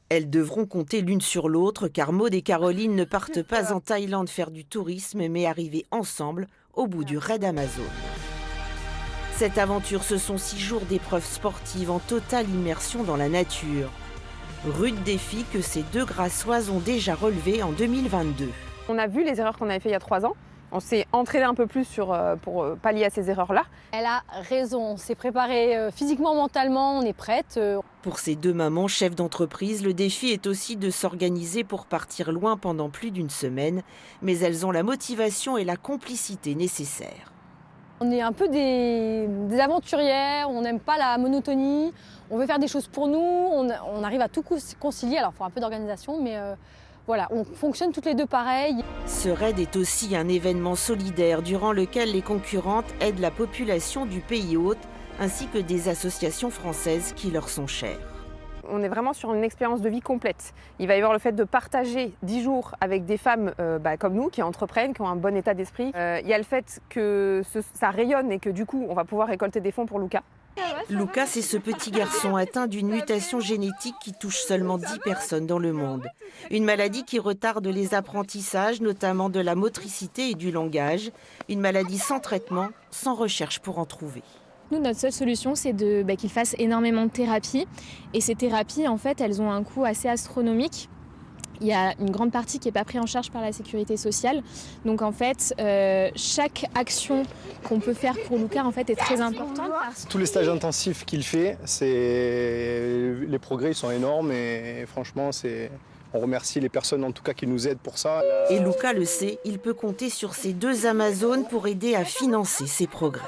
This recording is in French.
Elles devront compter l'une sur l'autre car Maud et Caroline ne partent pas en Thaïlande faire du tourisme mais arriver ensemble au bout du raid Amazon. Cette aventure, ce sont 6 jours d'épreuves sportives en totale immersion dans la nature. Rude défi que ces deux Grassoises ont déjà relevé en 2022. On a vu les erreurs qu'on avait fait il y a 3 ans. On s'est entraîné un peu plus pour pallier à ces erreurs-là. Elle a raison, on s'est préparé physiquement, mentalement, on est prête. Pour ces deux mamans chefs d'entreprise, le défi est aussi de s'organiser pour partir loin pendant plus d'une semaine, mais elles ont la motivation et la complicité nécessaires. On est un peu des aventurières, on n'aime pas la monotonie, on veut faire des choses pour nous, on arrive à tout concilier, alors il faut un peu d'organisation, mais voilà, on fonctionne toutes les deux pareil. Ce raid est aussi un événement solidaire durant lequel les concurrentes aident la population du pays hôte ainsi que des associations françaises qui leur sont chères. On est vraiment sur une expérience de vie complète. Il va y avoir le fait de partager 10 jours avec des femmes comme nous, qui entreprennent, qui ont un bon état d'esprit. Il y a le fait que ça rayonne et que du coup, on va pouvoir récolter des fonds pour Luca. Luca, c'est ce petit garçon atteint d'une mutation génétique qui touche seulement 10 personnes dans le monde. Une maladie qui retarde les apprentissages, notamment de la motricité et du langage. Une maladie sans traitement, sans recherche pour en trouver. Nous, notre seule solution, c'est qu'il fasse énormément de thérapies. Et ces thérapies, en fait, elles ont un coût assez astronomique. Il y a une grande partie qui n'est pas prise en charge par la sécurité sociale. Donc, en fait, chaque action qu'on peut faire pour Luca, en fait, est très importante. Tous les stages intensifs qu'il fait, les progrès sont énormes et franchement, on remercie les personnes en tout cas qui nous aident pour ça. Et Luca le sait, il peut compter sur ces deux Amazones pour aider à financer ses progrès.